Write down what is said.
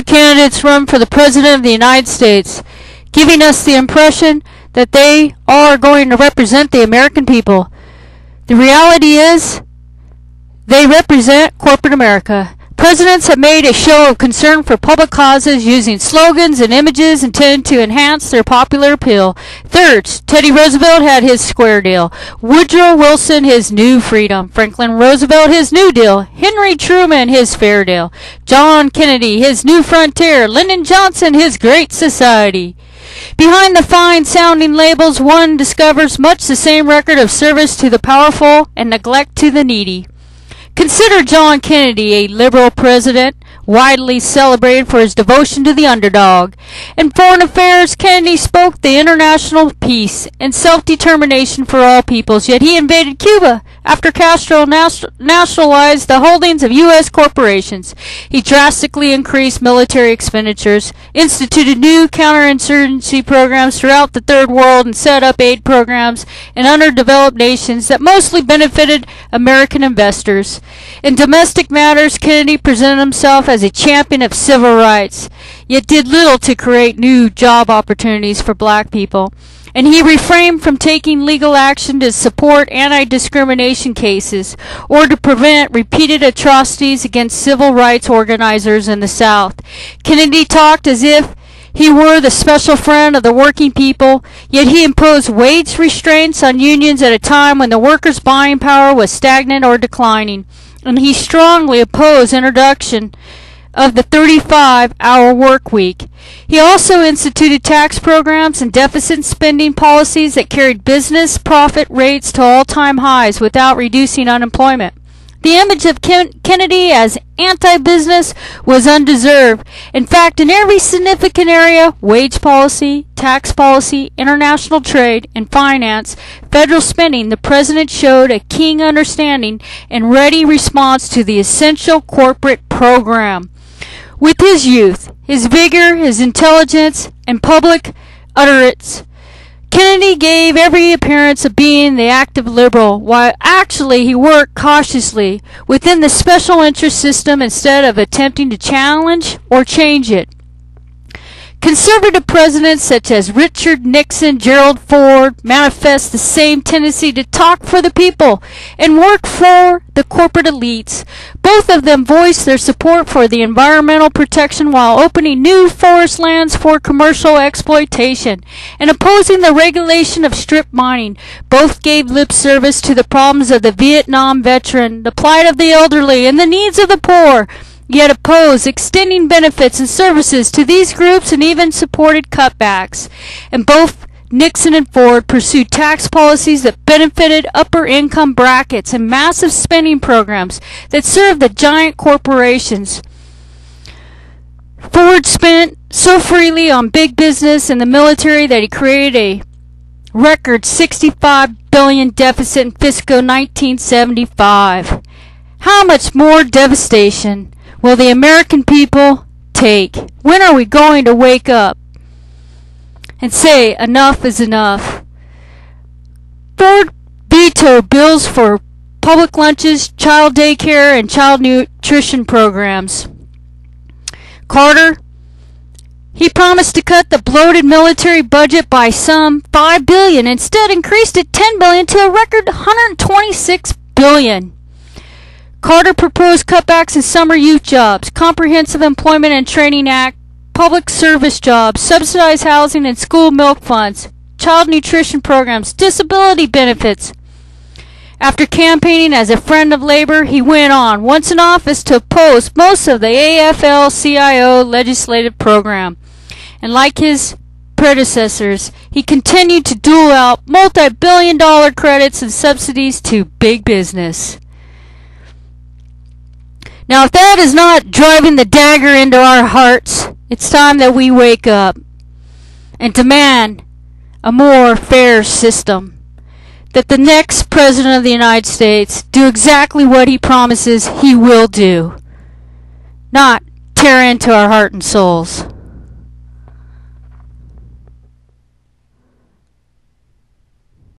candidates run for the President of the United States, giving us the impression that they are going to represent the American people. The reality is, they represent corporate America. Presidents have made a show of concern for public causes using slogans and images intended to enhance their popular appeal. Third, Teddy Roosevelt had his square deal. Woodrow Wilson his new freedom. Franklin Roosevelt his New Deal. Henry Truman his fair deal. John Kennedy his new frontier. Lyndon Johnson his great society. Behind the fine-sounding labels, one discovers much the same record of service to the powerful and neglect to the needy. Consider John Kennedy a liberal president, widely celebrated for his devotion to the underdog. In foreign affairs, Kennedy spoke the international peace and self-determination for all peoples, yet he invaded Cuba after Castro nationalized the holdings of U.S. corporations. He drastically increased military expenditures, instituted new counterinsurgency programs throughout the Third World, and set up aid programs in underdeveloped nations that mostly benefited American investors. In domestic matters, Kennedy presented himself as a champion of civil rights, yet did little to create new job opportunities for black people. And he refrained from taking legal action to support anti-discrimination cases or to prevent repeated atrocities against civil rights organizers in the South. Kennedy talked as if he were the special friend of the working people, yet he imposed wage restraints on unions at a time when the workers' buying power was stagnant or declining. And he strongly opposed introduction of the 35-hour work week. He also instituted tax programs and deficit spending policies that carried business profit rates to all-time highs without reducing unemployment. The image of Kennedy as anti-business was undeserved. In fact, in every significant area, wage policy, tax policy, international trade, and finance, federal spending, the president showed a keen understanding and ready response to the essential corporate program. With his youth, his vigor, his intelligence, and public utterance, Kennedy gave every appearance of being the active liberal, while actually he worked cautiously within the special interest system instead of attempting to challenge or change it. Conservative presidents such as Richard Nixon, Gerald Ford manifest the same tendency to talk for the people and work for the corporate elites. Both of them voiced their support for the environmental protection while opening new forest lands for commercial exploitation and opposing the regulation of strip mining. Both gave lip service to the problems of the Vietnam veteran, the plight of the elderly, and the needs of the poor, yet opposed extending benefits and services to these groups and even supported cutbacks. And both Nixon and Ford pursued tax policies that benefited upper income brackets and massive spending programs that served the giant corporations. Ford spent so freely on big business and the military that he created a record $65 billion deficit in fiscal 1975. How much more devastation will the American people take? When are we going to wake up and say enough is enough? Ford vetoed bills for public lunches, child daycare, and child nutrition programs. Carter, he promised to cut the bloated military budget by some $5 billion, instead increased it $10 billion to a record $126 billion. Carter proposed cutbacks in summer youth jobs, Comprehensive Employment and Training Act, public service jobs, subsidized housing and school milk funds, child nutrition programs, disability benefits. After campaigning as a friend of labor, he went on, once in office, to oppose most of the AFL-CIO legislative program. And like his predecessors, he continued to dole out multi-billion-dollar credits and subsidies to big business. Now, if that is not driving the dagger into our hearts, it's time that we wake up and demand a more fair system. That the next President of the United States do exactly what he promises he will do. Not tear into our heart and souls.